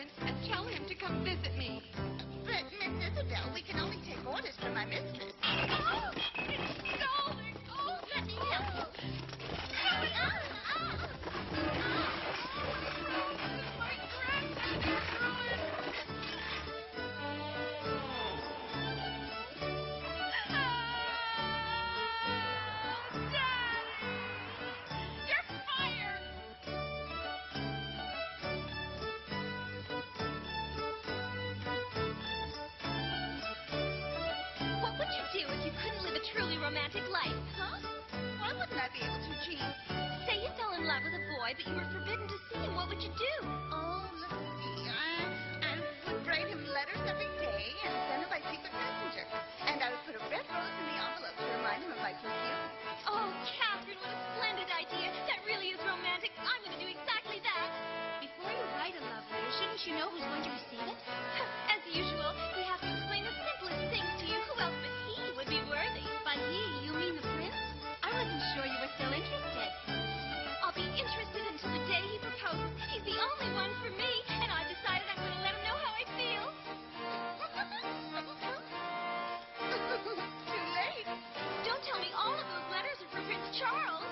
prince and tell him to come visit me. But, Miss Isabel, we can only take orders from my mistress. Oh, it's stalling. Oh, Let me help you. My dress is ruined. Daddy! You're fired! What would you do if you couldn't live a truly romantic life, huh? Why wouldn't I be able to, Jean? Say you fell in love with a boy, but you were forbidden to see him. What would you do? Oh, let's see. I would write him letters every day and send them by secret messenger. And I would put a red rose in the envelope to remind him of my perfume. Oh, Catherine, what a splendid idea. That really is romantic. I'm going to do exactly that. Before you write a love letter, shouldn't you know who's going to receive it? As usual, we have to explain the simplest things to you. Who else but he would be worthy? By he, you mean the prince? I wasn't sure you were still interested. I'll be interested until the day he proposes. He's the only one for me, and I've decided I'm going to let him know how I feel. Too late. Don't tell me all of those letters are for Prince Charles.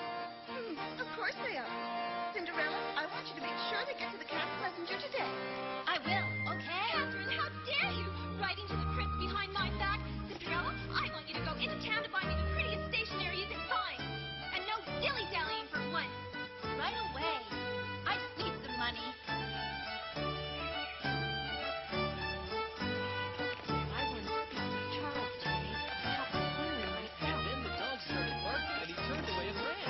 Of course they are. Cinderella, I want you to make sure they get to the castle messenger today. I will, okay? Catherine, how dare you? Writing to the prince behind my back. Cinderella, I want you to go into town to buy me the prettiest stationery you can find. And no dilly-dallying for once. Right away. I just need some money. I want to speak with Charles today. Perhaps clearing myself. Then the dog started barking and he turned away and ran.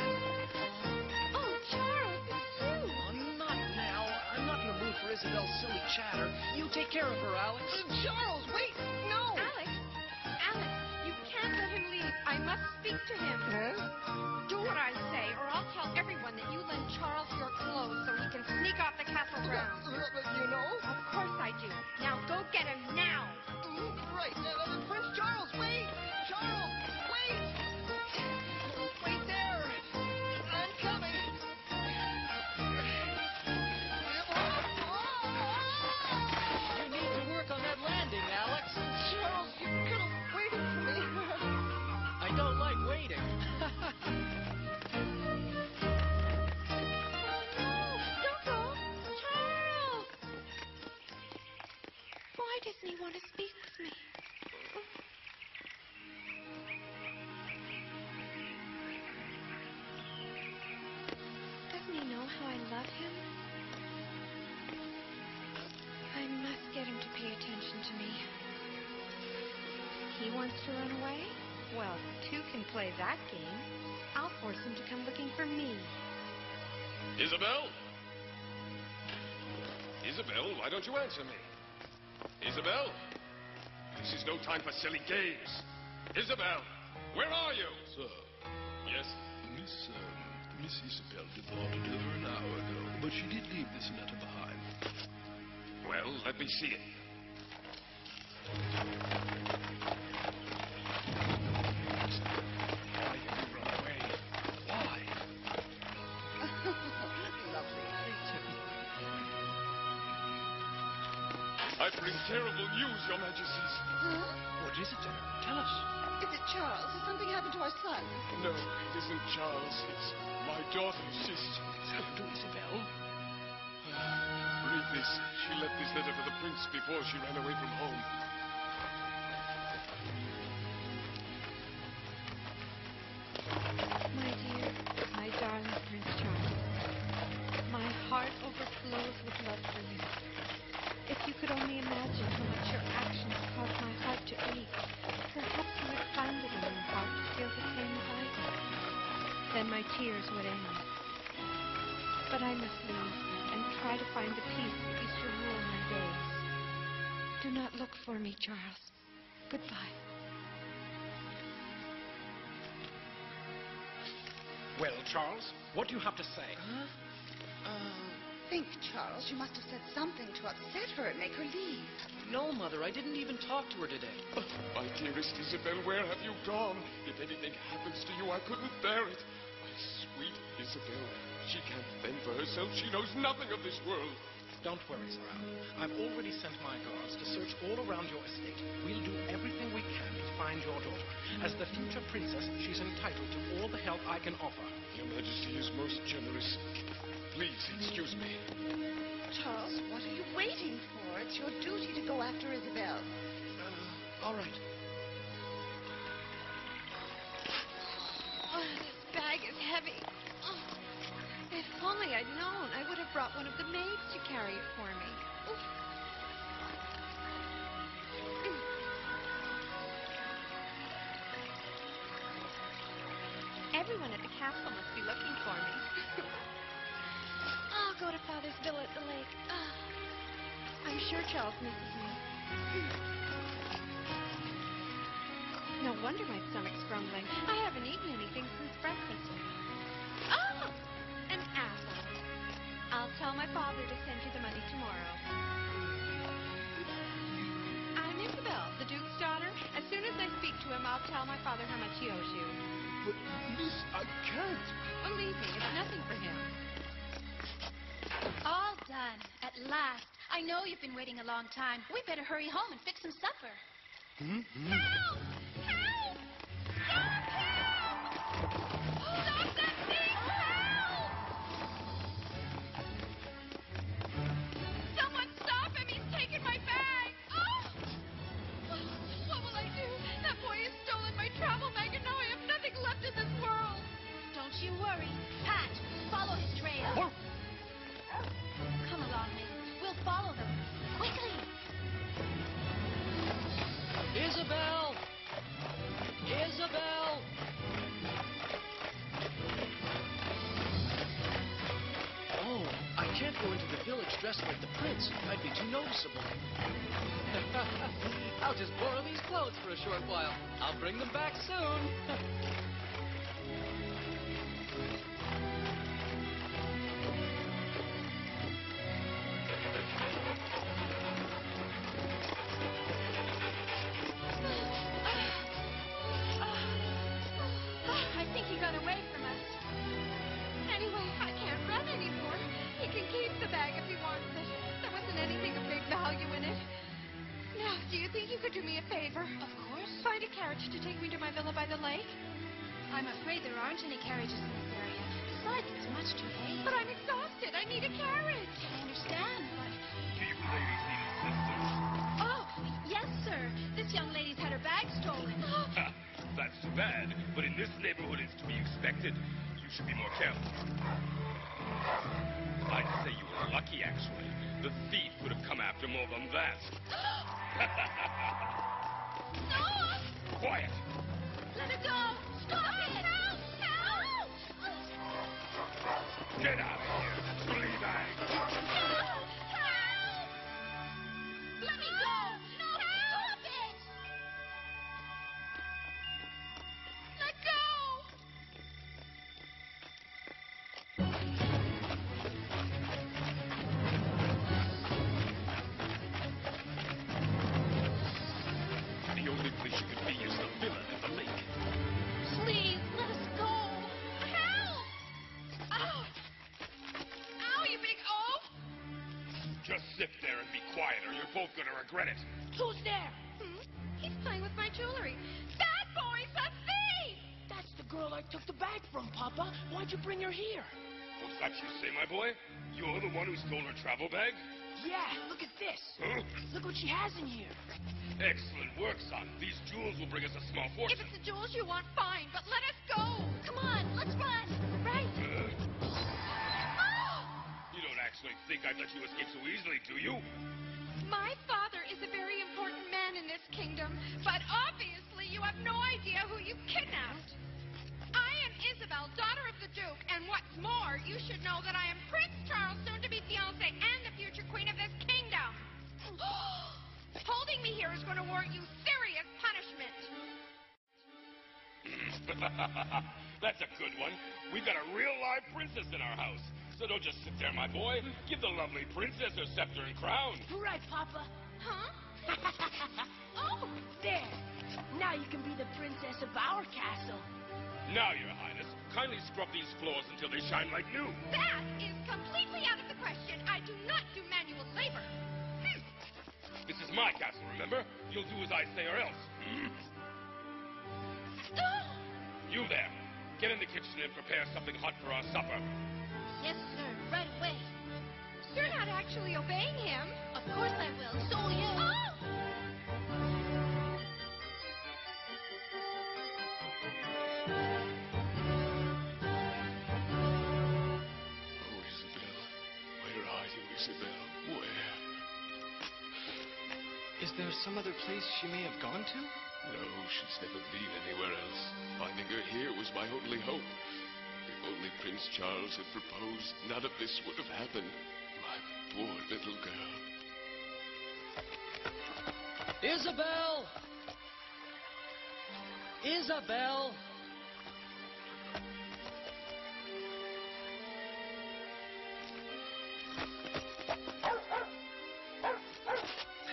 Oh, Charles, it's you. Not now. I'm not in the mood for Isabel's silly chatter. You take care of her, Alex. Charles, wait! No! Alex, you can't let him leave. I must speak to him. Do what I say, or I'll tell everyone that you lent Charles your clothes so he can sneak off the castle grounds. You know? Of course I do. Now go get him now. Right. Prince Charles, wait! Charles, wait! Wait there! I'm coming! You need to work on that landing, Alex. Charles, you could have waited for me. I don't like waiting. Don't go. Charles! Why doesn't he want to speak with me? Doesn't he know how I love him? I must get him to pay attention to me. He wants to run away? Well, two can play that game. I'll force him to come looking for me. Isabel? Isabel, why don't you answer me? Isabel? This is no time for silly games. Isabel, where are you? Sir, Yes? Miss Isabel departed over an hour ago, but she did leave this letter behind. Well, let me see it. Why have you run away? Why? Lovely creature. I bring terrible news, Your Majesties. What is it, then? Tell us. Is it Charles? Has something happened to our son? No, it isn't Charles. It's my daughter. She's... What's happened to Isabel? Read this. She left this letter for the prince before she ran away from home. My dear, my darling Prince Charles, my heart overflows with love for you. If you could only imagine how much your actions cause my heart to ache, perhaps you would find it in your heart to feel the same as I do. Then my tears would end. But I must leave and try to find the peace that used to rule my days. Do not look for me, Charles. Goodbye. Well, Charles, what do you have to say? Think, Charles. You must have said something to upset her and make her leave. No, Mother, I didn't even talk to her today. Oh, my dearest Isabel, where have you gone? If anything happens to you, I couldn't bear it. My sweet Isabel, she can't fend for herself. She knows nothing of this world. Don't worry, Sarah. I've already sent my guards to search all around your estate. We'll do everything we can to find your daughter. As the future princess, she's entitled to all the help I can offer. Your Majesty is most generous. Please, excuse me. Charles, what are you waiting for? It's your duty to go after Isabel. All right. Oh, this bag is heavy. Oh, if only I'd known, I would have brought one of the maids to carry it for me. Oof. Everyone at the castle must be looking for me. I'll go to Father's villa at the lake. I'm sure Charles misses me. No wonder my stomach's grumbling. I haven't eaten anything since breakfast. Oh! An apple. I'll tell my father to send you the money tomorrow. I'm Isabel, the Duke's daughter. As soon as I speak to him, I'll tell my father how much he owes you. But, Miss, I can't. Believe me, it's nothing for him. All done. At last. I know you've been waiting a long time. We better hurry home and fix some supper. Hmm? Help! Help! Stop him! Stop that thief! Help! Someone stop him! He's taken my bag! Oh! What will I do? That boy has stolen my travel bag and now I have nothing left in this world. Don't you worry. Pat, follow his trail. Come along, Miss. We'll follow them. Quickly. Isabel! Isabel! Oh, I can't go into the village dressed like the prince. I'd be too noticeable. I'll just borrow these clothes for a short while. I'll bring them back soon. I think he got away from us. Anyway, I can't run anymore. He can keep the bag if he wants it. There wasn't anything of big value in it. Now, do you think you could do me a favor? Of course. Find a carriage to take me to my villa by the lake? I'm afraid there aren't any carriages in this area. Besides, it's much too late. But I'm exhausted. I need a carriage. I understand, but... Do you ladies need assistance? Oh, yes, sir. This young lady's had her bag stolen. Ha! That's too bad, but in this neighborhood it's to be expected. You should be more careful. I'd say you were lucky, actually. The thief could have come after more than that. Stop! Quiet! Let it go! Stop it! Help! Help! Get out of here! Flee bag! Help! Help! Let me go! No! Stop it! Let go! The only place you could be is the villa at the lake. Please, let us go. Help! Ow! Ow, you big oaf! Just sit there and be quiet, or you're both gonna regret it. Who's there? He's playing with my jewelry. That boy's a thief! That's the girl I took the bag from, Papa. Why'd you bring her here? What's that you say, my boy? You're the one who stole her travel bag? Yeah, look at this. Huh? Look what she has in here. Excellent work, son. These jewels will bring us a small If fortune. it's the jewels you want, fine, but let us go. Come on, let's run. Right. You don't actually think I'd let you escape so easily, do you? My father is a very important man in this kingdom, but obviously you have no idea who you kidnapped. I am Isabel, daughter of the Duke, and what's more, you should know that I am Prince Charles, soon-to-be fiancé, and the future queen of this kingdom. Holding me here is going to warrant you serious punishment. That's a good one. We've got a real live princess in our house. So don't just sit there, my boy. Give the lovely princess her scepter and crown. Right, Papa. Huh? Oh! There. Now you can be the princess of our castle. Now, Your Highness, kindly scrub these floors until they shine like new. That is completely out of the question. I do not do manual labor. This is my castle, remember? You'll do as I say or else. You there. Get in the kitchen and prepare something hot for our supper. Yes, sir. Right away. You're not actually obeying him. Of course I will. So will you. Oh! Oh, Isabel. Where are you, Isabel? Where? Is there some other place she may have gone to? No, she's never been anywhere else. Finding her here was my only hope. If only Prince Charles had proposed, none of this would have happened. My poor little girl. Isabel! Isabel!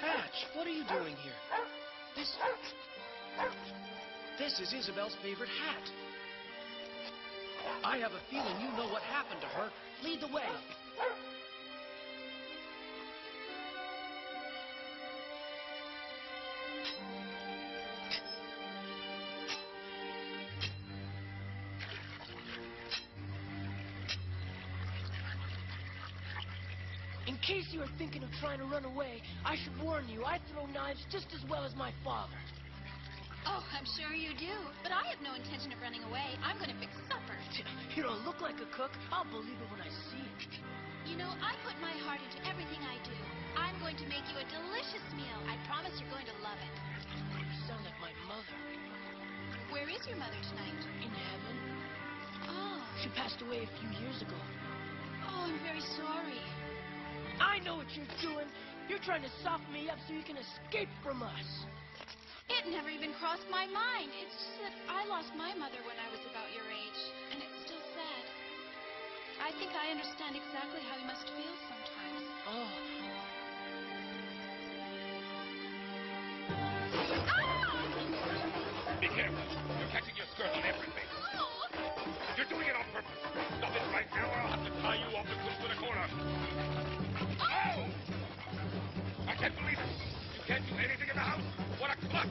Patch, what are you doing here? This is Isabel's favorite hat. I have a feeling you know what happened to her. Lead the way. In case you are thinking of trying to run away, I should warn you, I throw knives just as well as my father. Oh, I'm sure you do. But I have no intention of running away. I'm going to fix supper. You don't look like a cook. I'll believe it when I see it. You know, I put my heart into everything I do. I'm going to make you a delicious meal. I promise you're going to love it. You sound like my mother. Where is your mother tonight? In heaven. Oh. She passed away a few years ago. Oh, I'm very sorry. I know what you're doing. You're trying to soften me up so you can escape from us. It never even crossed my mind. It's just that I lost my mother when I was about your age, and it's still sad. I think I understand exactly how you must feel sometimes. Oh. Be careful. You're catching your skirt on everything. You're doing it on purpose. Stop it right now or I'll have to tie you off the cliff to the corner. Oh! I can't believe it. You can't do anything in the house. What a klutz.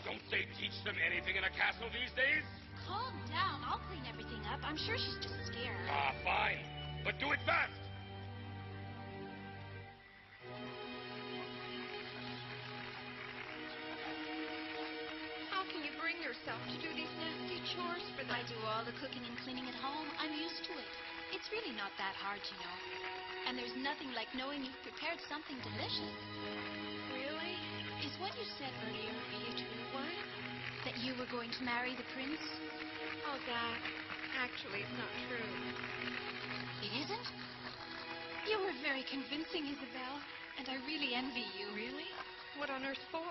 Don't they teach them anything in a castle these days? Calm down. I'll clean everything up. I'm sure she's just scared. Ah, fine. But do it fast. How can you bring yourself to do these nasty chores for them? I do all the cooking and cleaning at home. I'm used to it. It's really not that hard, you know. And there's nothing like knowing you've prepared something delicious. Really? Is what you said earlier really true? What? That you were going to marry the prince? Oh, that. Actually, it's not true. It isn't? You were very convincing, Isabel. And I really envy you. Really? What on earth for?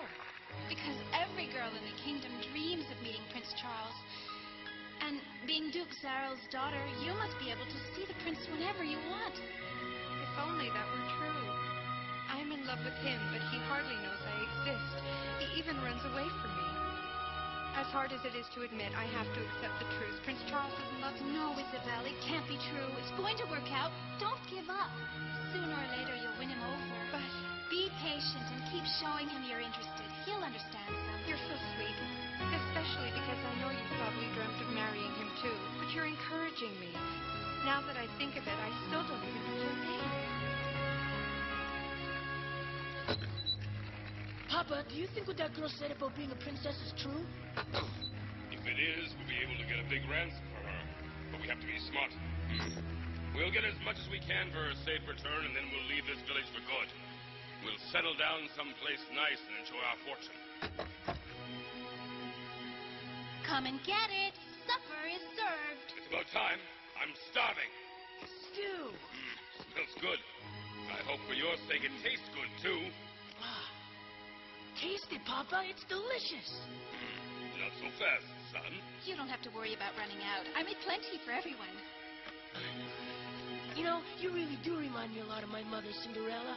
Because every girl in the kingdom dreams of meeting Prince Charles. And being Duke Zarel's daughter, you must be able to see the prince whenever you want. If only that were true. I'm in love with him, but he hardly knows I exist. He even runs away from me. As hard as it is to admit, I have to accept the truth. Prince Charles doesn't love me. No, Isabel, it can't be true. It's going to work out. Don't give up. Sooner or later, you'll win him over. But be patient and keep showing him you're interested. He'll understand someday. you're so sweet. Especially because I know you've probably dreamt of marrying him, too. But you're encouraging me. Now that I think of it, I still don't even know your name. Papa, do you think what that girl said about being a princess is true? If it is, we'll be able to get a big ransom for her. But we have to be smart. We'll get as much as we can for her safe return, and then we'll leave this village for good. We'll settle down someplace nice and enjoy our fortune. Come and get it. Supper is served. It's about time. I'm starving. Stew. Smells good. I hope for your sake it tastes good, too. Taste it, Papa. It's delicious. Not so fast, son. You don't have to worry about running out. I made plenty for everyone. You know, you really do remind me a lot of my mother, Cinderella.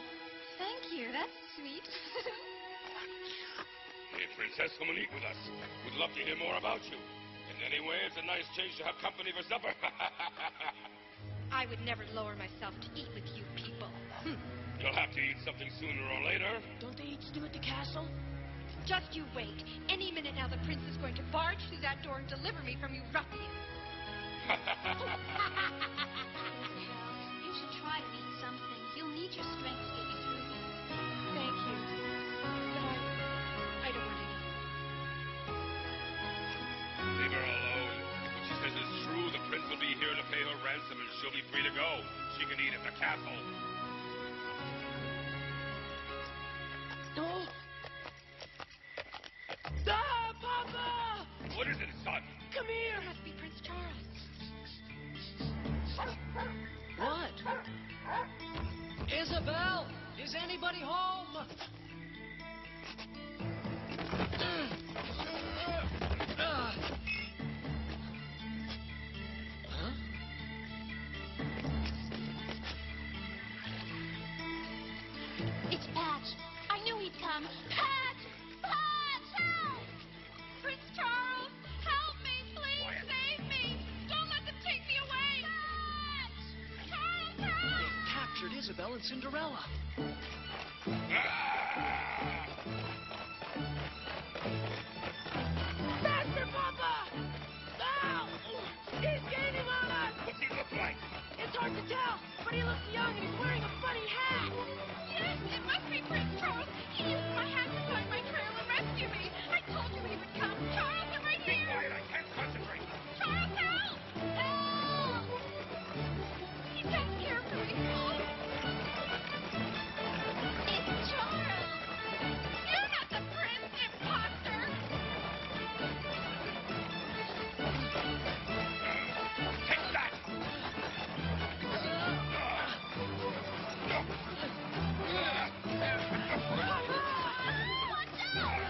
Thank you. That's sweet. Hey, Princess, come and eat with us. We'd love to hear more about you. And anyway, it's a nice change to have company for supper. I would never lower myself to eat with you people. You'll have to eat something sooner or later. Don't they eat stew at the castle? Just you wait. Any minute now, the prince is going to barge through that door and deliver me from you ruffians. You should try to eat something. You'll need your strength to get you through this. Thank you. But I don't want any. Leave her alone. What she says is true. The prince will be here to pay her ransom, and she'll be free to go. She can eat at the castle. Oh! Ah, Papa! What is it, son? Come here! It must be Prince Charles. What? Isabel! Is anybody home? Huh? It's Patch. I knew he'd come. Patch! Patch! Help! Prince Charles, help me, please. Save me. Don't let them take me away. Patch! Charles, help! They've captured Isabel and Cinderella. Faster, Papa! Now! He's gaining on us! What's he look like? It's hard to tell, but he looks young and he's wearing a funny hat. Yes, it must be Prince Charles. He used my hat to find my trail and rescue me. I told you he would come. Charles, I'm right Be here. quiet, I can't concentrate. Charles, help! Help! He does care for me. Oh. It's Charles. You're not the prince, imposter. Take that! Watch out!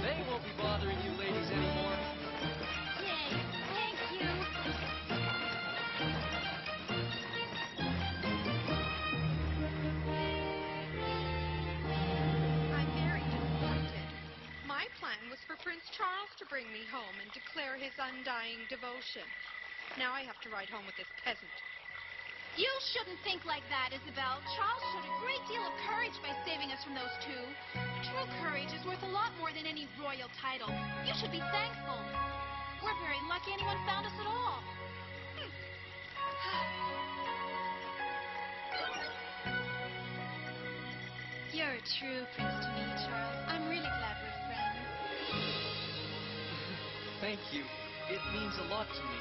They won't be bothering you ladies anymore. Yay. Thank you. I'm very disappointed. My plan was for Prince Charles to bring me home and declare his undying devotion. Now I have to ride home with this peasant. You shouldn't think like that, Isabel. Charles showed a great deal of courage by saving us from those two. True courage is worth a lot more than any royal title. You should be thankful. We're very lucky anyone found us at all. You're a true prince to me, Charles. I'm really glad we're friends. Thank you. It means a lot to me.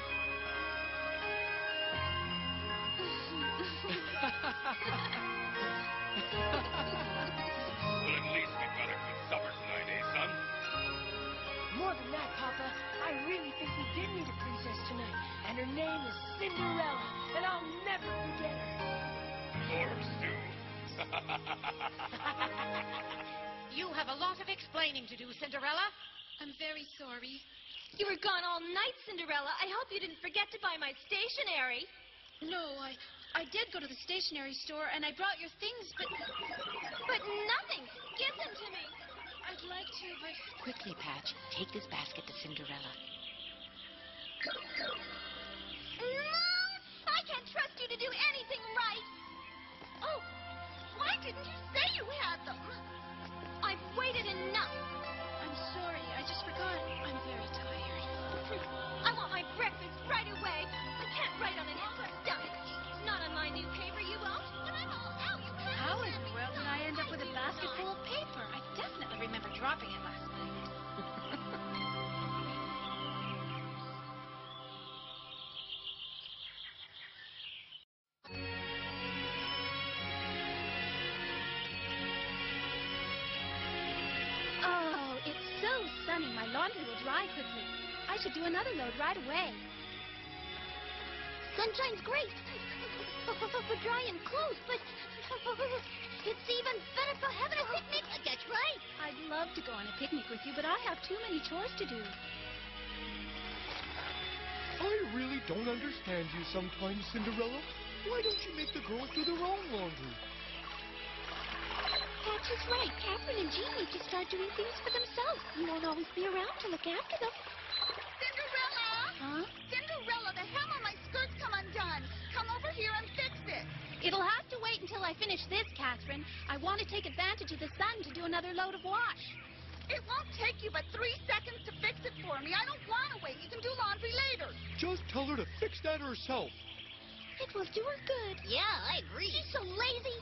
Well, at least we've got a good supper tonight, eh, son? More than that, Papa, I really think we did meet a princess tonight, and her name is Cinderella, and I'll never forget her. Or stew. You have a lot of explaining to do, Cinderella. I'm very sorry. You were gone all night, Cinderella. I hope you didn't forget to buy my stationery. No, I did go to the stationery store, and I brought your things, but nothing. Give them to me. I'd like to, but... Quickly, Patch. Take this basket to Cinderella. Mom! I can't trust you to do anything right. Oh, why didn't you say you had them? I've waited enough. I'm sorry. I just forgot. I'm very tired. I want my breakfast right away. I can't write on an empty stomach. Not on my new paper, you won't. But I'm all out. You can't. How in the world did I end up with a basket full of paper? I definitely remember dropping it last night. Oh, it's so sunny. My laundry will dry quickly. I should do another load right away. Sunshine's great for drying clothes, but it's even better for having a picnic. That's right. I'd love to go on a picnic with you, but I have too many chores to do. I really don't understand you sometimes, Cinderella. Why don't you make the girls do their own laundry? Patch is right. Catherine and Jean need to start doing things for themselves. You won't always be around to look after them. Cinderella! Huh? Cinderella, the hem of my skirt's come undone. Come over here and fix it. It'll have to wait until I finish this, Catherine. I want to take advantage of the sun to do another load of wash. It won't take you but 3 seconds to fix it for me. I don't want to wait. You can do laundry later. Just tell her to fix that herself. It will do her good. Yeah, I agree. She's so lazy.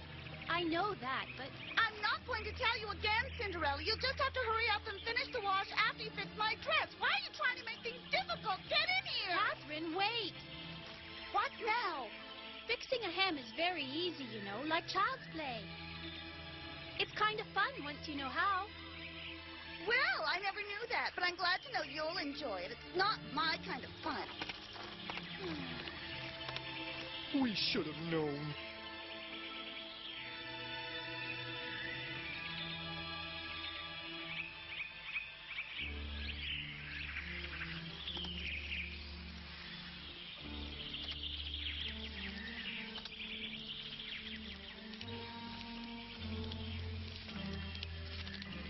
I know that, but I'm not going to tell you again, Cinderella. You'll just have to hurry up and finish the wash after you fix my dress. Why are you trying to make things difficult? Get in here. Catherine, wait. What now? Fixing a hem is very easy, you know, like child's play. It's kind of fun once you know how. Well, I never knew that, but I'm glad to know you'll enjoy it. It's not my kind of fun. We should have known.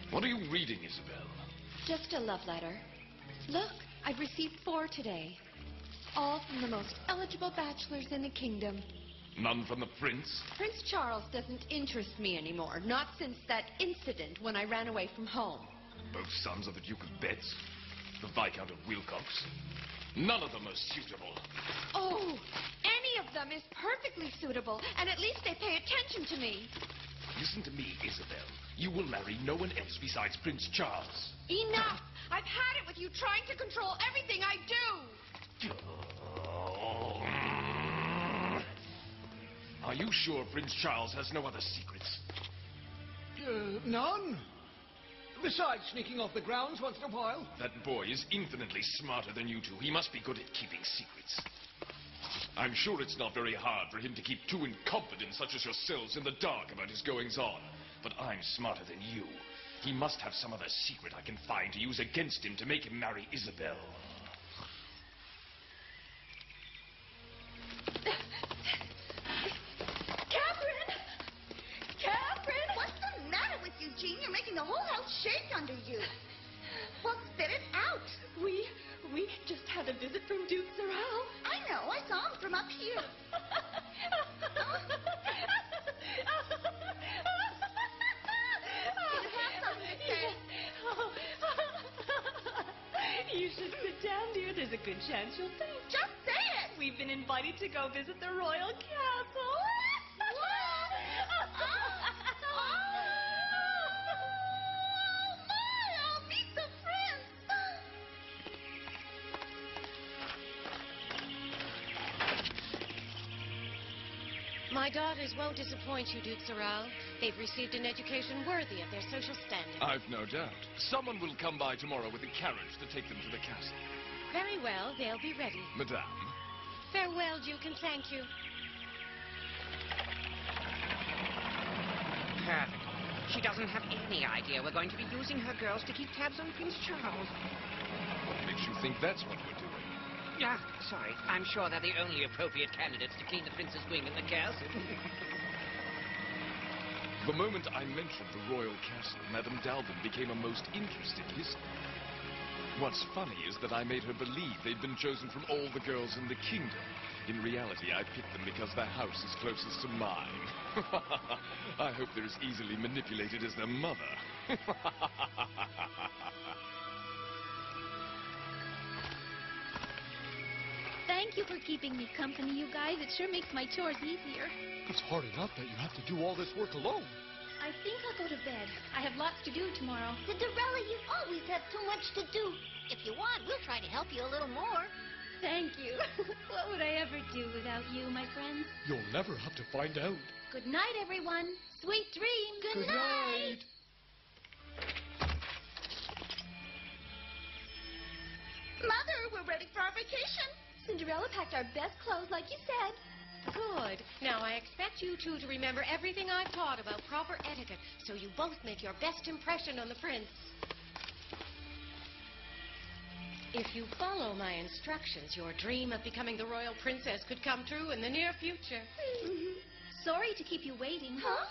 What are you reading, Isabel? Just a love letter. Look, I've received 4 today. All from the most eligible bachelors in the kingdom. None from the prince? Prince Charles doesn't interest me anymore, not since that incident when I ran away from home. Both sons of the Duke of Betz, the Viscount of Wilcox. None of them are suitable. Oh, any of them is perfectly suitable, and at least they pay attention to me. Listen to me, Isabel. You will marry no one else besides Prince Charles. Enough! I've had it with you trying to control everything I do! Are you sure Prince Charles has no other secrets? None. Besides sneaking off the grounds once in a while. That boy is infinitely smarter than you two. He must be good at keeping secrets. I'm sure it's not very hard for him to keep 2 incompetents such as yourselves in the dark about his goings-on. But I'm smarter than you. He must have some other secret I can find to use against him to make him marry Isabel. Catherine, what's the matter with you, Jean? You're making the whole house shake under you. Well, spit it out. We just had a visit from Duke Sorrel. I know. I saw him from up here. You should sit down, dear. There's a good chance you'll think. Just say it. We've been invited to go visit the royal castle. I'll meet the prince. My daughters won't disappoint you, Duke Sorrel. They've received an education worthy of their social standing. I've no doubt. Someone will come by tomorrow with a carriage to take them to the castle. Very well, they'll be ready. Madame. Farewell, Duke, and thank you. Perfect. She doesn't have any idea we're going to be using her girls to keep tabs on Prince Charles. What makes you think that's what we're doing? Ah, sorry. I'm sure they're the only appropriate candidates to clean the prince's wing in the castle. The moment I mentioned the royal castle, Madame Dalvin became a most interested listener. What's funny is that I made her believe they'd been chosen from all the girls in the kingdom. In reality, I picked them because their house is closest to mine. I hope they're as easily manipulated as their mother. Thank you for keeping me company, you guys. It sure makes my chores easier. It's hard enough that you have to do all this work alone. I think I'll go to bed. I have lots to do tomorrow. Cinderella, you always have too much to do. If you want, we'll try to help you a little more. Thank you. What would I ever do without you, my friends? You'll never have to find out. Good night, everyone. Sweet dreams. Good night. Mother, we're ready for our vacation. Cinderella packed our best clothes like you said. Good. Now, I expect you two to remember everything I've taught about proper etiquette, so you both make your best impression on the prince. If you follow my instructions, your dream of becoming the royal princess could come true in the near future. Sorry to keep you waiting. Huh?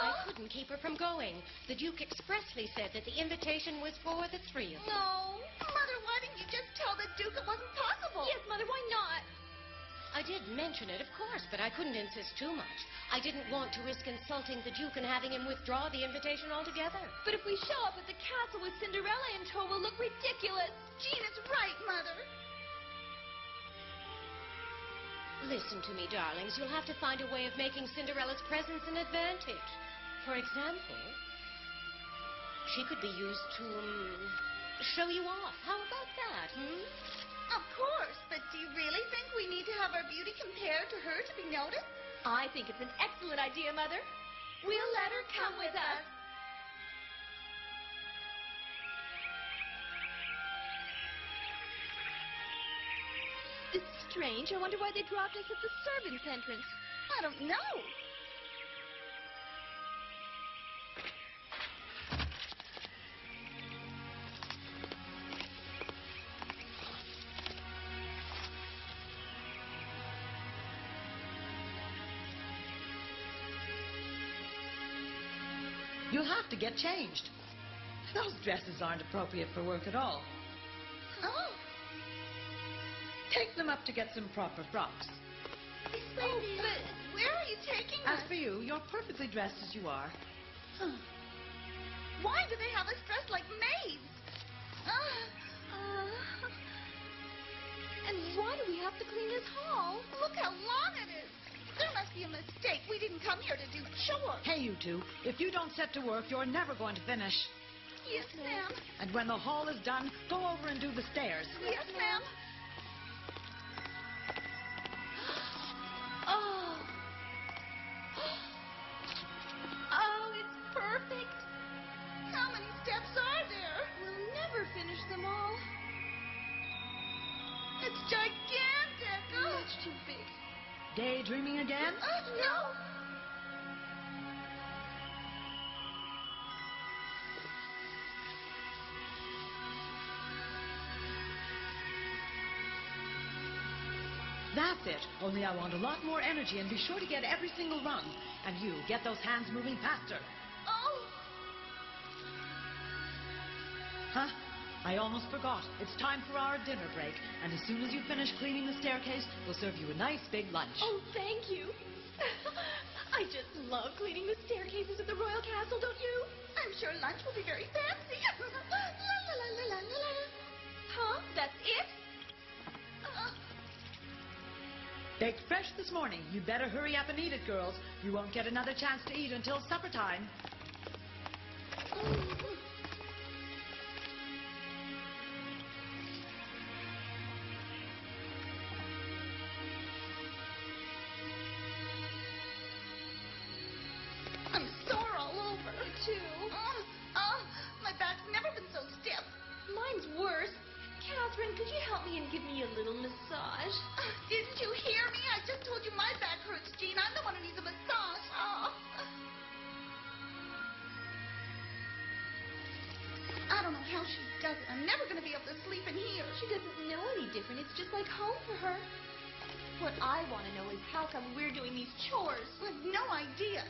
I couldn't keep her from going. The Duke expressly said that the invitation was for the three of them. No. Mother, why didn't you just tell the Duke it wasn't possible? Yes, Mother, why not? I did mention it, of course, but I couldn't insist too much. I didn't want to risk insulting the Duke and having him withdraw the invitation altogether. But if we show up at the castle with Cinderella in tow, we'll look ridiculous. Jean is right, Mother. Listen to me, darlings. You'll have to find a way of making Cinderella's presence an advantage. For example, she could be used to show you off. How about that, Of course, but do you really think we need to have our beauty compared to her to be noticed? I think it's an excellent idea, Mother. We'll let her come with us. This is strange. I wonder why they dropped us at the servants' entrance. I don't know. You'll have to get changed. Those dresses aren't appropriate for work at all. Oh. Take them up to get some proper frocks. But where are you taking us? As for you, you're perfectly dressed as you are. Why do they have us dressed like maids? And why do we have to clean this hall? Look how long it is. There must be a mistake. We didn't come here to do chores. Hey, you two, if you don't set to work, you're never going to finish. Yes, ma'am. And when the hall is done, go over and do the stairs. Yes, ma'am. Oh. Oh, it's perfect. How many steps are there? We'll never finish them all. It's gigantic. Much too big. Daydreaming again? No. That's it. Only I want a lot more energy, and be sure to get every single rung. And you, get those hands moving faster. Oh. Huh? I almost forgot. It's time for our dinner break. And as soon as you finish cleaning the staircase, we'll serve you a nice big lunch. Oh, thank you. I just love cleaning the staircases at the royal castle, don't you? I'm sure lunch will be very fancy. La, la, la, la, la, la. Huh? That's it? Baked fresh this morning. You'd better hurry up and eat it, girls. You won't get another chance to eat until supper time. I'm sore all over. Me too. My back's never been so stiff. Mine's worse. Catherine, could you help me and give me a little massage? Didn't you hear me? I just told you my back hurts, Jean. I'm the one who needs a massage. I don't know how she does it. I'm never going to be able to sleep in here. She doesn't know any different. It's just like home for her. What I want to know is how come we're doing these chores? I have no idea.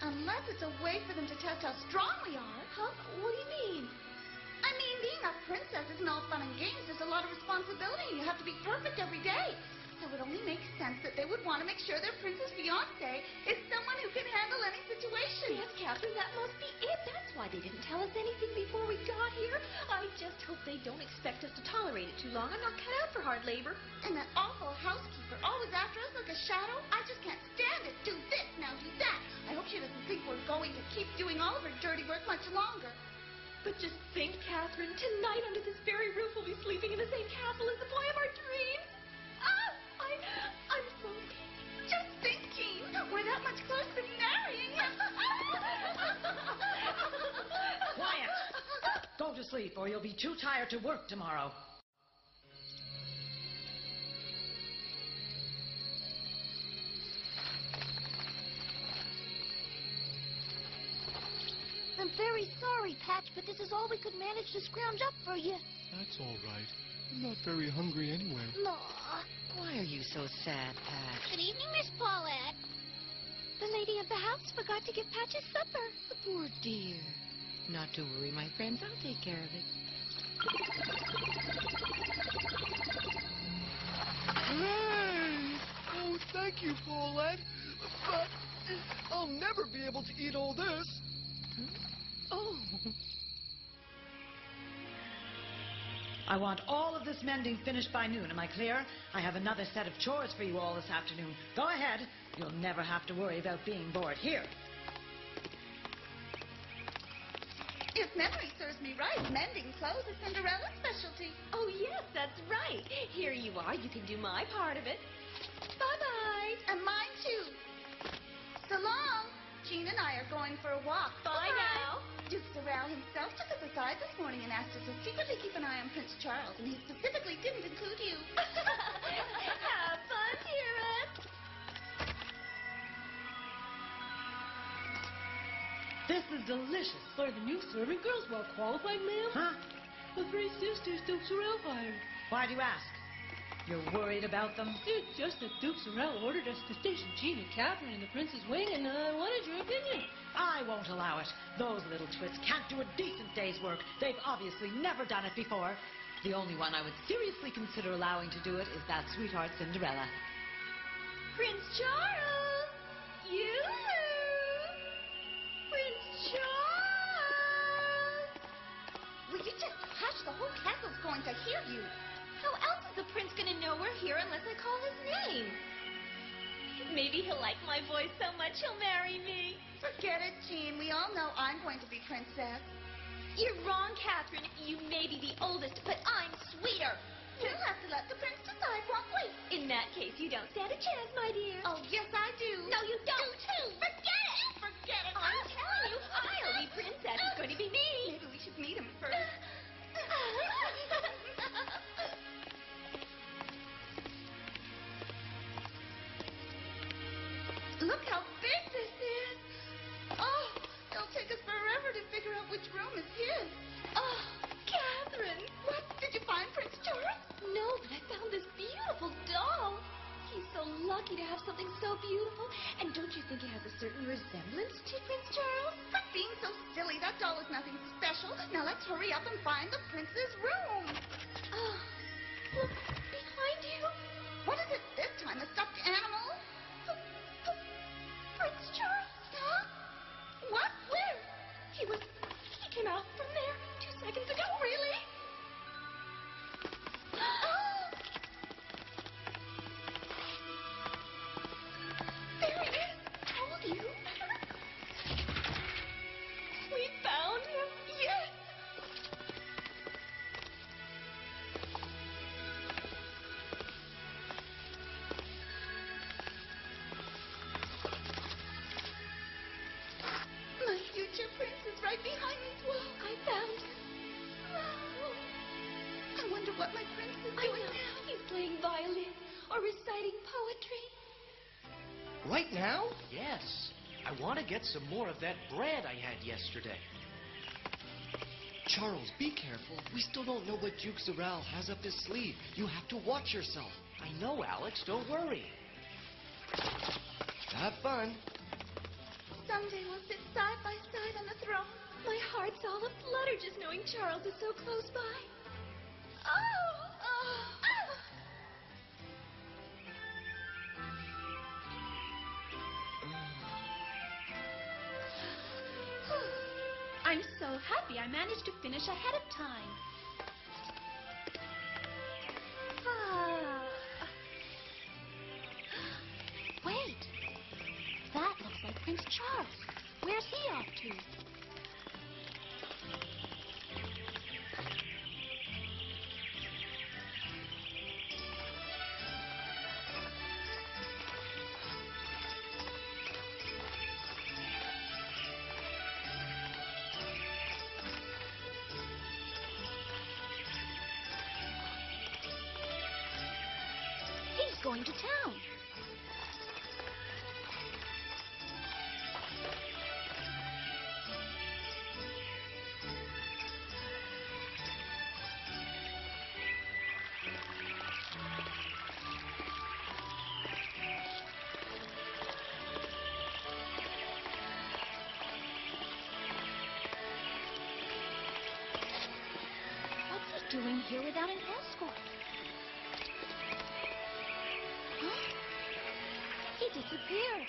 Unless it's a way for them to test how strong we are. Huh? What do you mean? I mean, being a princess isn't all fun and games. There's a lot of responsibility. You have to be perfect every day. So it only makes sense that they would want to make sure their princess fiancé is someone who can handle any situation. Yes, Catherine, that must be it. That's why they didn't tell us anything before we got here. I just hope they don't expect us to tolerate it too long. I'm not cut out for hard labor. And that awful housekeeper always after us like a shadow. I just can't stand it. Do this, now do that. I hope she doesn't think we're going to keep doing all of her dirty work much longer. But just think, Catherine, tonight under this very roof we'll be sleeping in the same castle as the boy of our dreams. I'm so just think, Jean. We're that much closer to marrying him. Quiet! Go to sleep, or you'll be too tired to work tomorrow. The I'm very sorry, Patch, but this is all we could manage to scrounge up for you. That's all right. I'm not very hungry anyway. Aw. Why are you so sad, Patch? Good evening, Miss Paulette. The lady of the house forgot to give Patch his supper. Poor dear. Not to worry, my friends. I'll take care of it. Hey! Oh, thank you, Paulette. But I'll never be able to eat all this. Oh. I want all of this mending finished by noon. Am I clear? I have another set of chores for you all this afternoon. Go ahead. You'll never have to worry about being bored here. If memory serves me right, mending clothes is Cinderella's specialty. Oh, yes, that's right. Here you are. You can do my part of it. Bye-bye. And mine, too. So long. Jean and I are going for a walk. Bye now. Duke Sorrel himself took us aside this morning and asked us to secretly keep an eye on Prince Charles, and he specifically didn't include you. Have fun, dearest. This is delicious. Are the new servant girls well qualified, ma'am? Huh? The three sisters Duke Sorrel hired. Why do you ask? You're worried about them? It's just that Duke Sorrel ordered us to station Jean and Catherine in the prince's wing, and I wanted your opinion. I won't allow it. Those little twits can't do a decent day's work. They've obviously never done it before. The only one I would seriously consider allowing to do it is that sweetheart Cinderella. Prince Charles! You! Prince Charles! Will you just hush? The whole castle's going to hear you. How else is the prince going to know we're here unless I call his name? Maybe he'll like my voice so much he'll marry me. Forget it, Jean. We all know I'm going to be princess. You're wrong, Catherine. You may be the oldest, but I'm sweeter. We'll have to let the prince decide, won't we? In that case, you don't stand a chance, my dear. Oh, yes, I do. No, you don't. Do too. Forget it. Forget it. I'm telling you, I'll be princess. It's going to be me. Maybe we should meet him first. Look how big this is. Oh, it'll take us forever to figure out which room is his. Oh, Catherine. What? Did you find Prince Charles? No, but I found this beautiful doll. He's so lucky to have something so beautiful. And don't you think he has a certain resemblance to Prince Charles? Quit being so silly. That doll is nothing special. Now let's hurry up and find the prince's room. Oh, look, behind you. What is it this time? A stuffed animal? Prince Charles. Huh? What? Where? He came out from there 2 seconds ago. Really? Oh! There he is. Told you. We found him. Yes. My future prince is right behind this wall. I found him. I wonder what my prince is doing now. He's playing violin or reciting poetry. Right now? Yes. I want to get some more of that bread I had yesterday. Charles, be careful. We still don't know what Duke Sorrel has up his sleeve. You have to watch yourself. I know, Alex. Don't worry. Have fun. Someday we'll sit side by side on the throne. My heart's all aflutter just knowing Charles is so close by. I'm so happy I managed to finish ahead of time. Wait. That looks like Prince Charles. Where's he off to? He's going to town. doing here without an escort? Huh? He disappeared.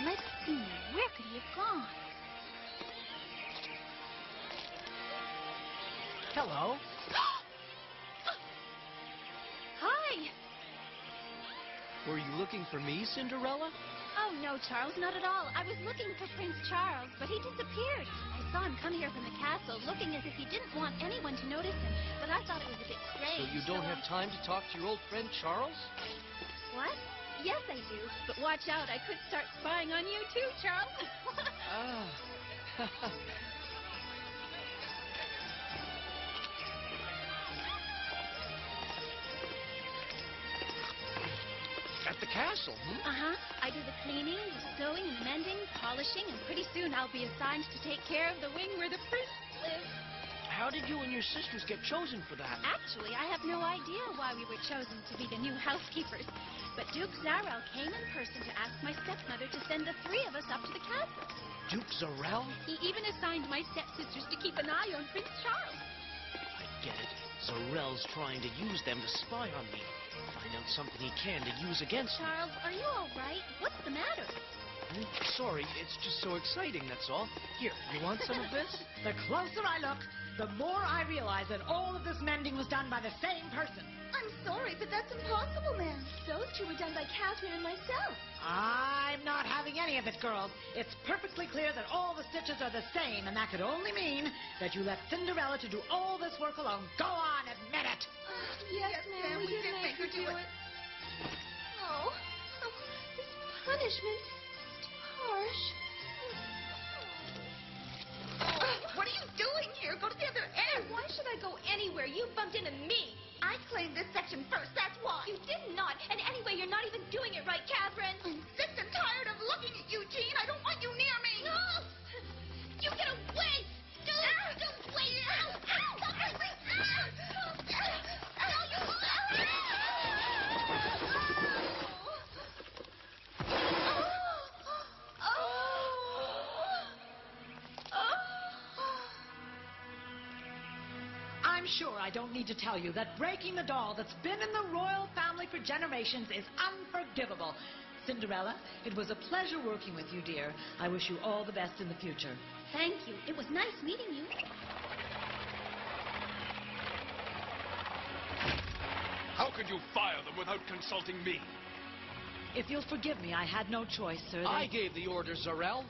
Let's see. Where could he have gone? Hello. Hi. Were you looking for me, Cinderella? Oh, no, Charles, not at all. I was looking for Prince Charles, but he disappeared. I saw him come here from the castle, looking as if he didn't want anyone to notice him, but I thought it was a bit strange. So you don't have time to talk to your old friend Charles? What? Yes, I do. But watch out, I could start spying on you too, Charles. At the castle, Uh-huh. I do the cleaning, the sewing, and the mending, polishing, and pretty soon I'll be assigned to take care of the wing where the prince lives. How did you and your sisters get chosen for that? Actually, I have no idea why we were chosen to be the new housekeepers. But Duke Zarel came in person to ask my stepmother to send the three of us up to the castle. Duke Zarel? He even assigned my stepsisters to keep an eye on Prince Charles. I get it. Zarel's trying to use them to spy on me. Find out something he can to use against me. Charles, are you all right? What's the matter? Sorry, it's just so exciting, that's all. Here, you want some of this? The closer I look, the more I realize that all of this mending was done by the same person. I'm sorry, but that's impossible, ma'am. Those two were done by Catherine and myself. I'm not having any of it, girls. It's perfectly clear that all the stitches are the same, and that could only mean that you left Cinderella to do all this work alone. Go on, admit it. Yes, ma'am, we did make her do it. Oh, this punishment is too harsh. What are you doing here? Go to the other end. Why should I go anywhere? You bumped into me. I claimed this section first, that's why. You did not. And anyway, you're not even doing it right, Catherine. I'm sick and tired of looking at you, Jean. I don't want you near me. No! You get away! Go away! Ow! I'm sure I don't need to tell you that breaking the doll that's been in the royal family for generations is unforgivable. Cinderella, it was a pleasure working with you, dear. I wish you all the best in the future. Thank you. It was nice meeting you. How could you fire them without consulting me? If you'll forgive me, I had no choice, sir. I gave the order, Zarel.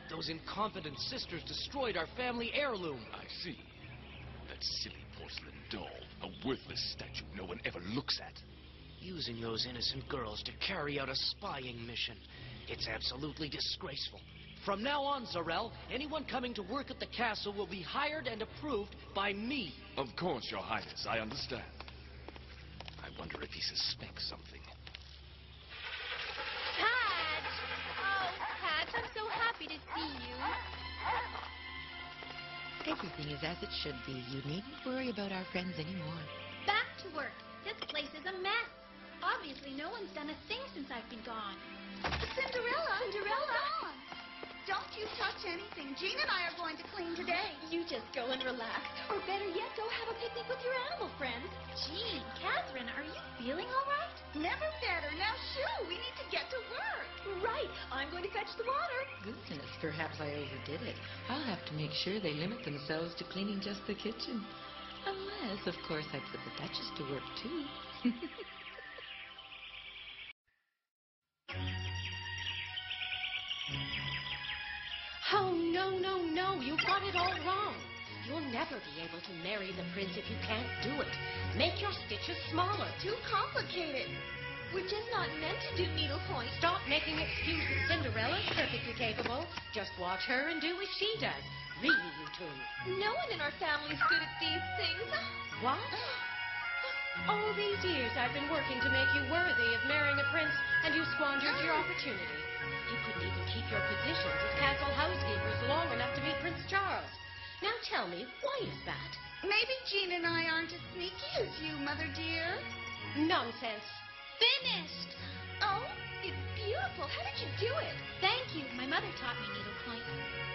Those incompetent sisters destroyed our family heirloom. I see. That silly porcelain doll, a worthless statue no one ever looks at. Using those innocent girls to carry out a spying mission. It's absolutely disgraceful. From now on, Zarel, anyone coming to work at the castle will be hired and approved by me. Of course, Your Highness, I understand. I wonder if he suspects something. Pat! Oh, Pat, I'm so happy to see you. Everything is as it should be. You needn't worry about our friends anymore. Back to work. This place is a mess. Obviously, no one's done a thing since I've been gone. Cinderella! Gone. Don't you touch anything. Jean and I are going to clean today. You just go and relax. Or better yet, go have a picnic with your animal friends. Jean, Catherine, are you feeling all right? Never better. Now, shoo, we need to get to work. Right. I'm going to fetch the water. Goodness, perhaps I overdid it. I'll have to make sure they limit themselves to cleaning just the kitchen. Unless, of course, I put the Duchess to work, too. Oh, no, no, no. You got it all wrong. You'll never be able to marry the prince if you can't do it. Make your stitches smaller. Too complicated. We're just not meant to do needlepoint. Stop making excuses. Cinderella's perfectly capable. Just watch her and do as she does. Really, you two. No one in our family's good at these things. What? All these years I've been working to make you worthy of marrying a prince, and you squandered your opportunity. You couldn't even keep your positions as castle housekeepers long enough to meet Prince Charles. Now tell me, why is that? Maybe Jean and I aren't as sneaky as you, Mother dear. Nonsense. Finished! Oh, it's beautiful. How did you do it? Thank you. My mother taught me needlepoint.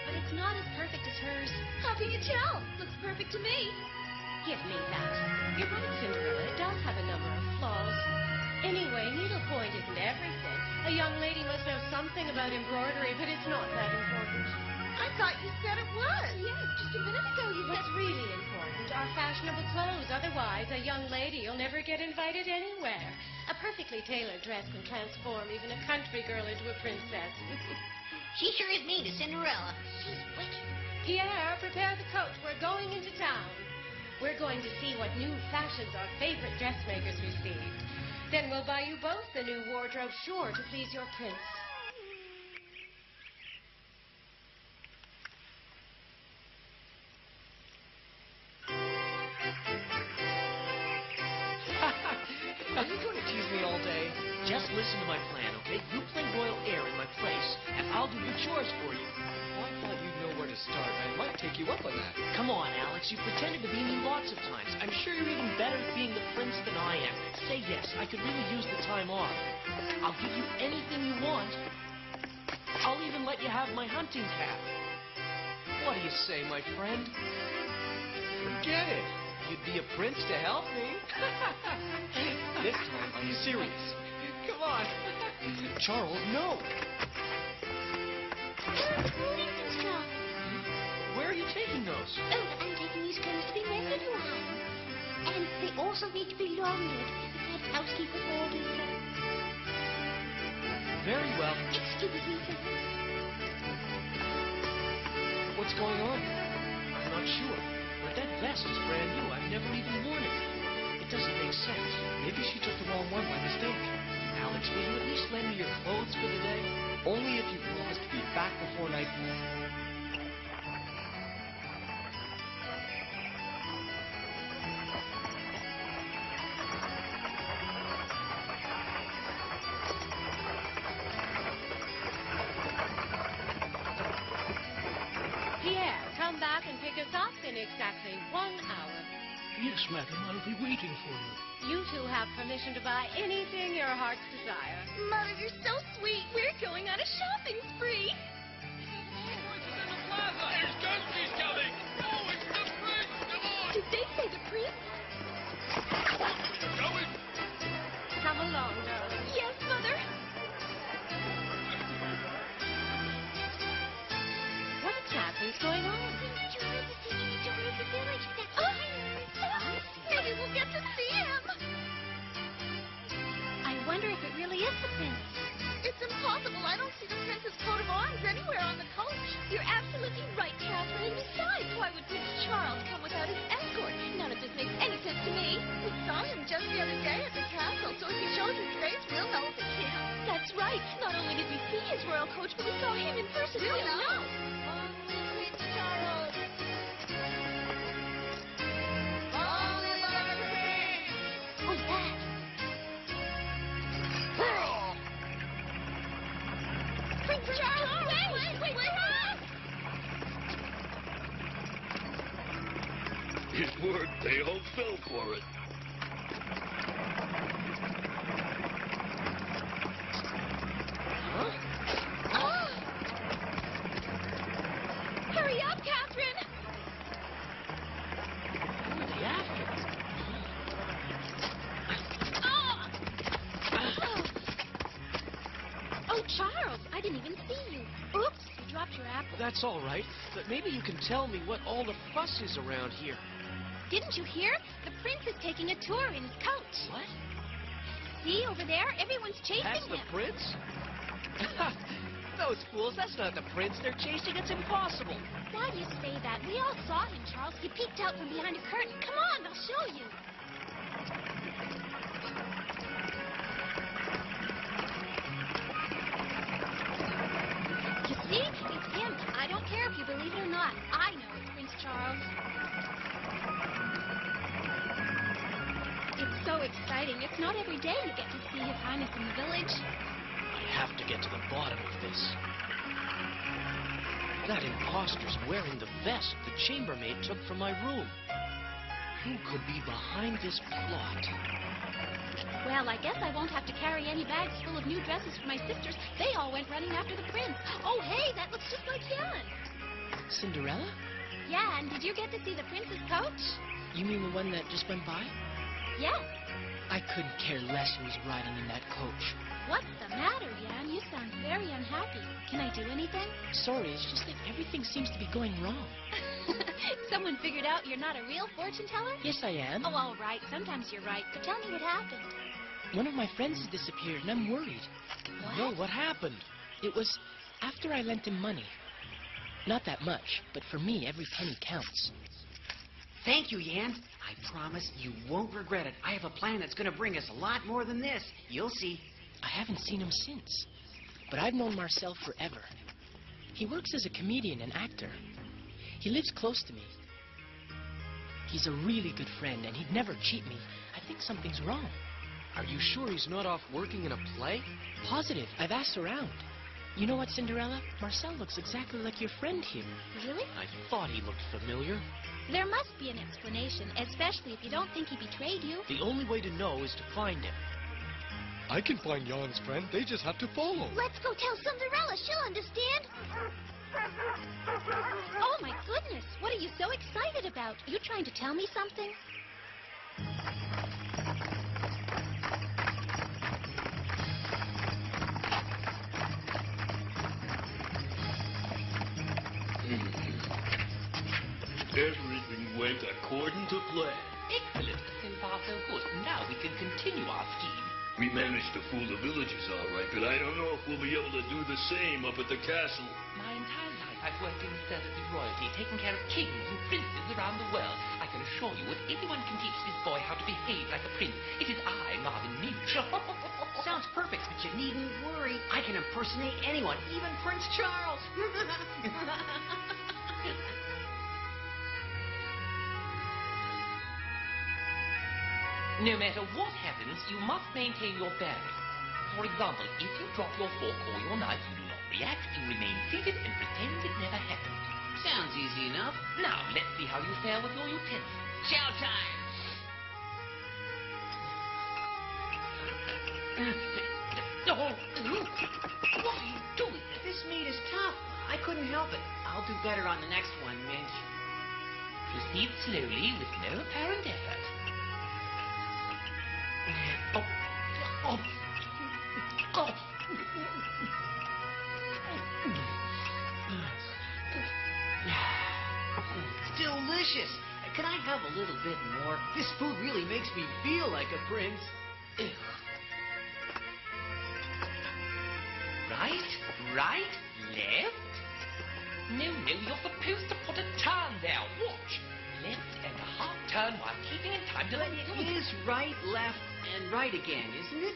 But it's not as perfect as hers. How can you tell? Looks perfect to me. Give me that. You're right, Cinderella. It does have a number of flaws. Anyway, needlepoint isn't everything. A young lady must know something about embroidery, but it's not that important. I thought you said it was. Yes, just a minute ago you said... What's really important are fashionable clothes. Otherwise, a young lady will never get invited anywhere. A perfectly tailored dress can transform even a country girl into a princess. She sure is mean to Cinderella. She's wicked. Pierre, prepare the coach. We're going into town. We're going to see what new fashions our favorite dressmakers received. Then we'll buy you both the new wardrobe, sure to please your prince. Are you going to tease me all day? Just listen to my plan, okay? You play royal heir in my place, and I'll do your chores for you. Well, I thought you'd know where to start. I might take you up on that. Come on, Alex. You pretended to be me lots of times. I'm sure you're even better at being the prince than I am. Say yes. I could really use the time off. I'll give you anything you want. I'll even let you have my hunting cap. What do you say, my friend? Forget it. You'd be a prince to help me. This time, I'm serious. Come on. Charles, no. Where are you taking those? Oh, I'm taking these clothes to be mended in And they also need to be laundered. The housekeeper's orders. Very well. Excuse me, sir. What's going on? I'm not sure. But that vest is brand new. I've never even worn it. It doesn't make sense. Maybe she took the wrong one by mistake. Alex, will you at least lend me your clothes for the day? Only if you promise to be back before nightfall. Pierre, come back and pick us up in exactly 1 hour. Yes, madam. I'll be waiting for you. You two have permission to buy anything your hearts desire. Mother, you're so sweet. We're going on a shopping spree. There's Ghosties coming! Oh, it's the prince! Come on! Did they say the prince? Where you going? Come along, darling. Yes, Mother. What exactly's going on? Prince Charles is taking the tour of the village. That's Maybe we'll get to see him. I wonder if it really is the prince. It's impossible. I don't see the prince's coat of arms anywhere on the coach. You're absolutely right, Catherine. And besides, why would Prince Charles come without his escort? None of this makes any sense to me. We saw him just the other day at the castle, so if he shows his face, we'll know if it's him. That's right. Not only did we see his royal coach, but we saw him in person. We'll know. Only Prince Charles. Only the Queen. Who's that? Prince Charles, wait! It worked. They all fell for it. Hurry up, Catherine! Who are they after? Oh, Charles, I didn't even see you. Oops, you dropped your apple. That's all right. But maybe you can tell me what all the fuss is around here. Didn't you hear? The prince is taking a tour in his coach. What? See, over there, everyone's chasing That's him. the prince? Those fools, that's not the prince they're chasing. It's impossible. Why do you say that? We all saw him, Charles. He peeked out from behind a curtain. Come on, I'll show you. You see? It's him. I don't care if you believe it or not. I know it's Prince Charles. It's so exciting. It's not every day you get to see His Highness in the village. I have to get to the bottom of this. That imposter's wearing the vest the chambermaid took from my room. Who could be behind this plot? Well, I guess I won't have to carry any bags full of new dresses for my sisters. They all went running after the prince. Oh, hey, that looks just like Jan. Cinderella? Yeah, and did you get to see the prince's coach? You mean the one that just went by? Yes. I couldn't care less who was riding in that coach. What's the matter, Jan? You sound very unhappy. Can I do anything? Sorry, it's just that everything seems to be going wrong. Someone figured out you're not a real fortune teller? Yes, I am. Oh, all right. Sometimes you're right. But tell me what happened. One of my friends has disappeared, and I'm worried. What? No, what happened? It was after I lent him money. Not that much, but for me, every penny counts. Thank you, Jan. I promise you won't regret it. I have a plan that's going to bring us a lot more than this. You'll see. I haven't seen him since, but I've known Marcel forever. He works as a comedian and actor. He lives close to me. He's a really good friend, and he'd never cheat me. I think something's wrong. Are you sure he's not off working in a play? Positive. I've asked around. You know what, Cinderella? Marcel looks exactly like your friend here. Really? I thought he looked familiar. There must be an explanation, especially if you don't think he betrayed you. The only way to know is to find him. I can find Jan's friend. They just have to follow. Let's go tell Cinderella. She'll understand. Oh, my goodness. What are you so excited about? You trying to tell me something? Everything went according to plan. Excellent. So far, so good. Now we can continue our scheme. We managed to fool the villagers all right, but I don't know if we'll be able to do the same up at the castle. My entire life I've worked in the service of royalty, taking care of kings and princes around the world. I can assure you, if anyone can teach this boy how to behave like a prince, it is I, Marvin Minch. Sounds perfect, but you needn't worry. I can impersonate anyone, even Prince Charles. No matter what happens, you must maintain your bearing. For example, if you drop your fork or your knife, you do not react, you remain seated and pretend it never happened. Sounds easy enough. Now, let's see how you fare with your utensils. Chow time! What are you doing? This meat is tough. I couldn't help it. I'll do better on the next one, Minch. Proceed slowly with no apparent effort. Delicious. Can I have a little bit more? This food really makes me feel like a prince. Right, left. No, you're supposed to put a turn there. Watch. Left and a half turn while keeping in time to the... It is right, left, and right again, isn't it?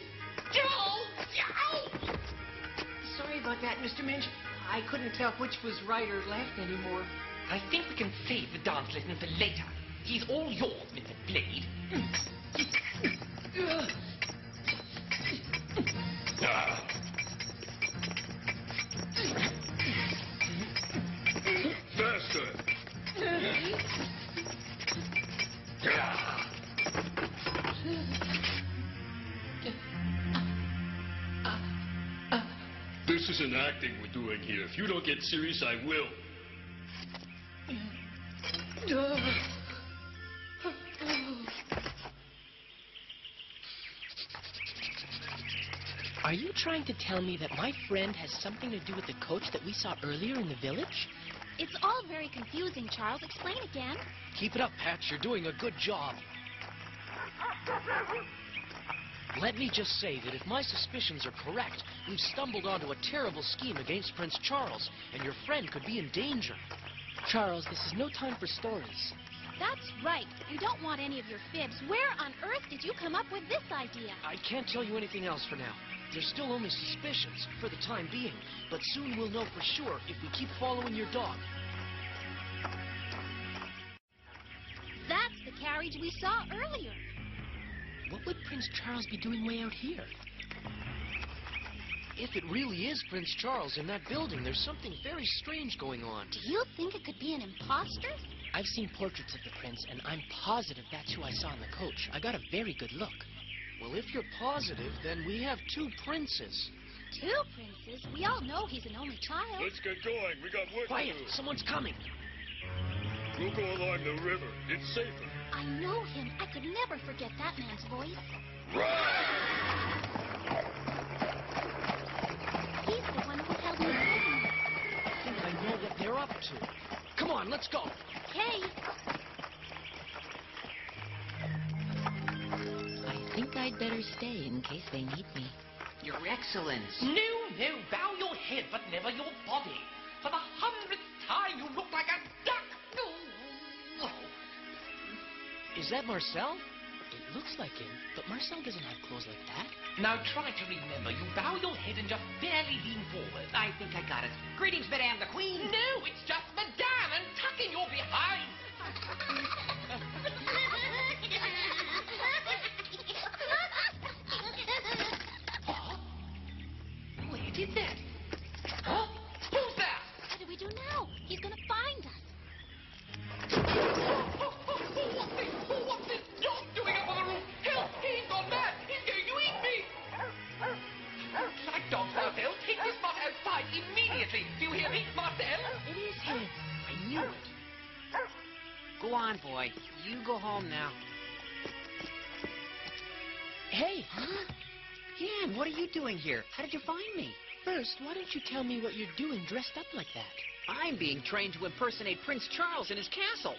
Sorry about that, Mr. Minch. I couldn't tell which was right or left anymore. I think we can save the dance lesson for later. He's all yours, Mr. Blade. Faster! This isn't acting we're doing here. If you don't get serious, I will. Are you trying to tell me that my friend has something to do with the coach that we saw earlier in the village? It's all very confusing, Charles. Explain again. Keep it up, Patch. You're doing a good job. Let me just say that if my suspicions are correct, we've stumbled onto a terrible scheme against Prince Charles, and your friend could be in danger. Charles, this is no time for stories. That's right. We don't want any of your fibs. Where on earth did you come up with this idea? I can't tell you anything else for now. They're still only suspicions, for the time being, but soon we'll know for sure if we keep following your dog. That's the carriage we saw earlier. What would Prince Charles be doing way out here? If it really is Prince Charles in that building, there's something very strange going on. Do you think it could be an imposter? I've seen portraits of the prince, and I'm positive that's who I saw in the coach. I got a very good look. Well, if you're positive, then we have 2 princes. 2 princes? We all know he's an only child. Let's get going. We got work Quiet! to do. Someone's coming. We'll go along the river. It's safer. I know him. I could never forget that man's voice. He's the one who held me prisoner. I think I know what they're up to. Come on, let's go. Okay. I think I'd better stay in case they need me. Your Excellence. No, bow your head, but never your body. For the 100th time, you look like a duck. Is that Marcel? It looks like him, but Marcel doesn't have clothes like that. Now try to remember. You bow your head and just barely lean forward. I think I got it. Greetings, Madame the Queen. No, it's just Madame and tucking your behind. Huh? Where did that? Huh? Who's that? What do we do now? He's going to find us. What's this dog doing up on the roof? Help! He's gone mad! He's going to eat me! Looks like dogs, Marcel. Take this mutt outside immediately. Do you hear me, Marcel? It is him. I knew it. Go on, boy. You go home now. Hey! Huh? Jan, what are you doing here? How did you find me? First, why don't you tell me what you're doing dressed up like that? I'm being trained to impersonate Prince Charles in his castle.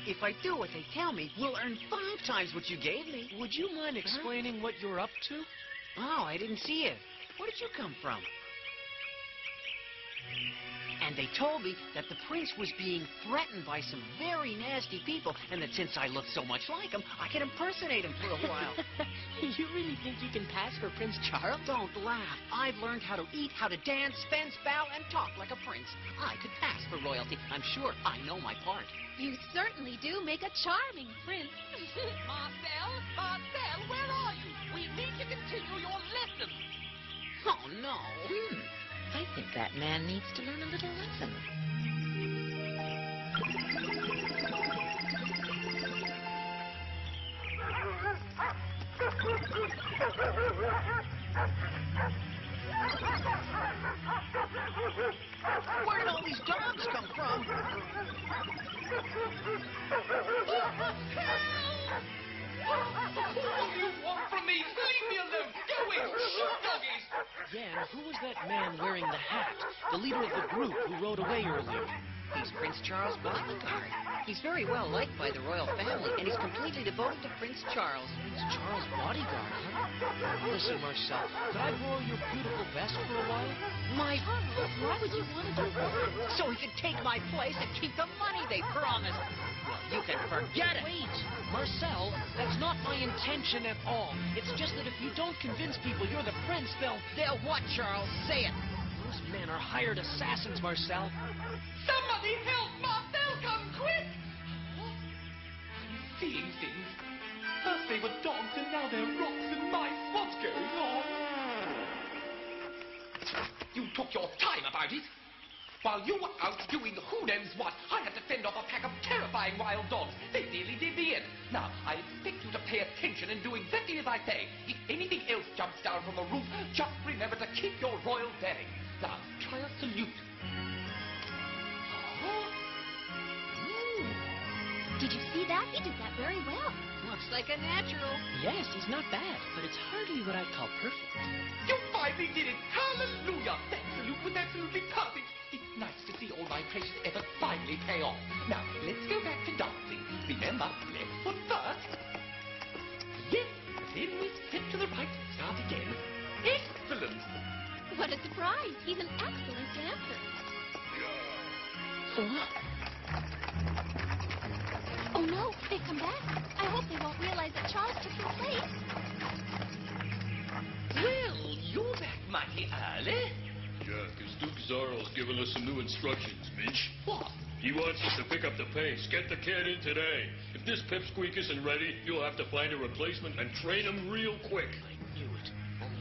If I do what they tell me, we'll earn 5 times what you gave me. Would you mind explaining what you're up to? Oh, I didn't see it. Where did you come from? And they told me that the prince was being threatened by some very nasty people, and that since I look so much like him, I can impersonate him for a while. You really think you can pass for Prince Charles? Don't laugh. I've learned how to eat, how to dance, fence, bow, and talk like a prince. I could pass for royalty. I'm sure I know my part. You certainly do make a charming prince. Marcel, where are you? We need to continue your lesson. Oh, no. I think that man needs to learn a little lesson. Where did all these dogs come from? What do you want from me? Leave me alone. Go away. Shh, doggies. Jan, who was that man wearing the hat? The leader of the group who rode away earlier. He's Prince Charles' bodyguard. He's very well liked by the royal family, and he's completely devoted to Prince Charles. Prince Charles' bodyguard, huh? Listen, Marcel, could I borrow your beautiful vest for a while? My... Why would you want to do that? So he could take my place and keep the money they promised. Well, you can forget it. Wait, Marcel, that's not my intention at all. It's just that if you don't convince people you're the prince, They'll what, Charles? Say it. Those men are hired assassins, Marcel. Somebody help! Marcel, come quick! Seeing things. First they were dogs, and now they're rocks and mice. What's going on? You took your time about it. While you were out doing who knows what, I had to fend off a pack of terrifying wild dogs. They nearly did me in. Now, I expect you to pay attention and do exactly as I say. If anything else jumps down from the roof, just remember to keep your royal bearing. Now, try a salute. Did you see that? He did that very well. Looks like a natural. Yes, he's not bad, but it's hardly what I'd call perfect. You finally did it! Hallelujah! That salute was absolutely perfect. It's nice to see all my precious efforts finally pay off. Now, let's go back to dancing. Remember, left foot first. Yes, then we step to the right. Start again. Excellent! What a surprise. He's an excellent dancer. Oh, no. They've come back. I hope they won't realize that Charles took your place. Well, you're back mighty early. Yeah, because Duke Zarl's given us some new instructions, Mitch. What? He wants us to pick up the pace. Get the kid in today. If this pipsqueak isn't ready, you'll have to find a replacement and train him real quick. I knew it.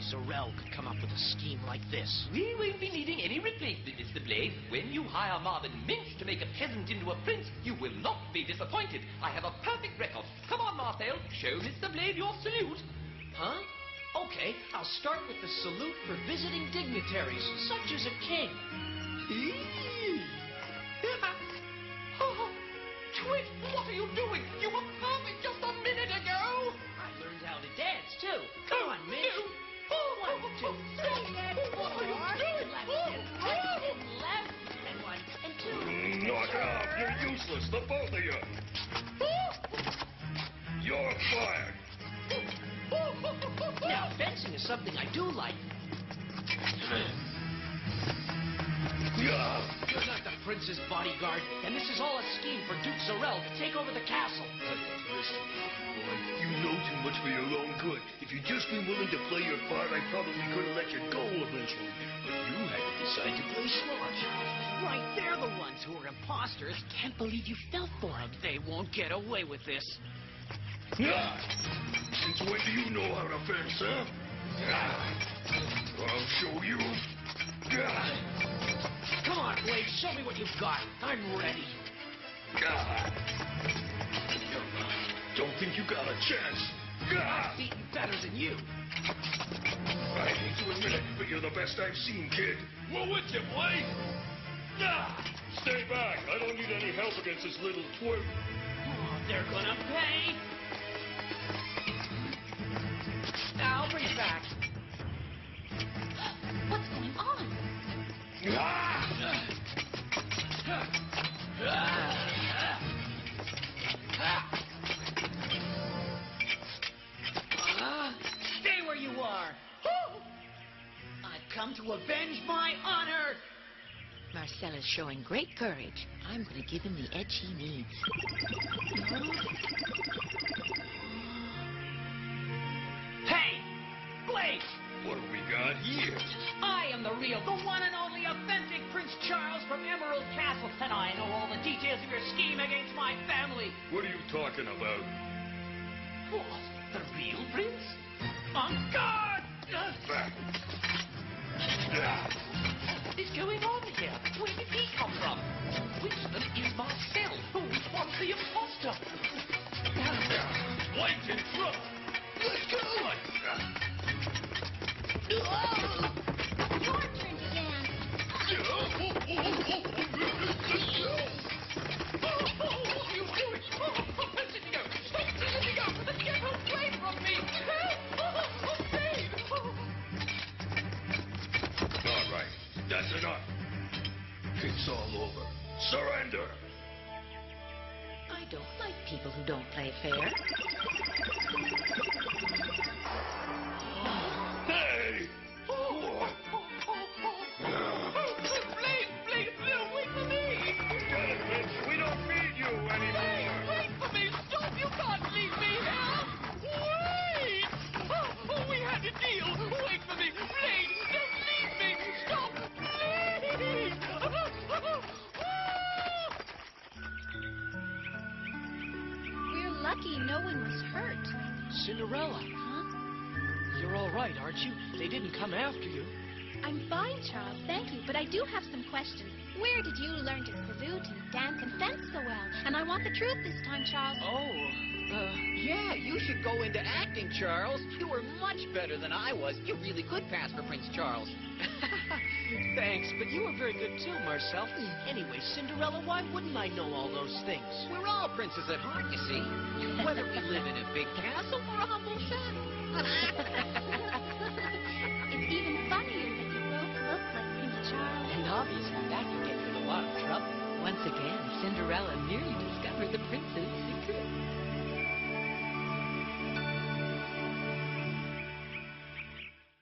Zarel could come up with a scheme like this. We won't be needing any replacement, Mr. Blade. When you hire Marvin Minch to make a peasant into a prince, you will not be disappointed. I have a perfect record. Come on, Marcel. Show Mr. Blade your salute. Huh? Okay, I'll start with the salute for visiting dignitaries, such as a king. Oh, Twit, what are you doing? You were perfect just a minute ago. I learned how to dance, too. Come on, Mitch. Oh, 1, 2, 3, what are you doing? left, and 1, and 2. Knock it off. You're useless, the both of you. You're fired. Now, fencing is something I do like. You're not the prince's bodyguard, and this is all a scheme for Duke Zarel to take over the castle. Listen, boy, you know too much for your own good. If you'd just been willing to play your part, I probably could have let you go eventually. But you had to decide to play smart. Right, they're the ones who are imposters. Can't believe you fell for them. They won't get away with this. Since when do you know how to fence, huh? I'll show you. Come on, Blade, show me what you've got. I'm ready. Don't think you got a chance. I've beaten better than you. I hate to admit it, but you're the best I've seen, kid. We're with you, Blade. Stay back. I don't need any help against this little twerp. Oh, they're gonna pay. I'll bring it back. What's going on? Stay where you are. I've come to avenge my honor. Marcel is showing great courage. I'm going to give him the edge he needs. Hey, Blake! What do we got here? I am the real, the one and only authentic Prince Charles from Emerald Castle, and I know all the details of your scheme against my family. What are you talking about? What? The real prince? On guard! What is going on here? Where did he come from? Which of them is Marcel? Which one's the imposter? Blake's in trouble. Let's go! Your turn to dance. What are you doing? Cindy, stop! Cindy, get away from me! All right, that's enough. It's all over. Surrender! I don't like people who don't play fair. Hey! Blade, wait for me! Get it, Mitch. We don't need you anymore. Wait for me! Stop! You can't leave me here! Wait! We had a deal! Wait for me! Blade, don't leave me! Stop! Please! We're lucky no one was hurt. Cinderella. Huh? You're all right, aren't you? They didn't come after you. I'm fine, Charles, thank you, but I do have some questions. Where did you learn to salute and dance and fence so well? And I want the truth this time, Charles. Yeah, you should go into acting, Charles. You were much better than I was. You really could pass for Prince Charles. Thanks, but you were very good too, Marcel. Anyway, Cinderella, why wouldn't I know all those things? We're all princes at heart, you see. Whether we live in a big castle or a humble shack. It's even funnier that you both look like Prince Charles. And obviously that could get you in a lot of trouble. Once again, Cinderella nearly discovered the prince's secret.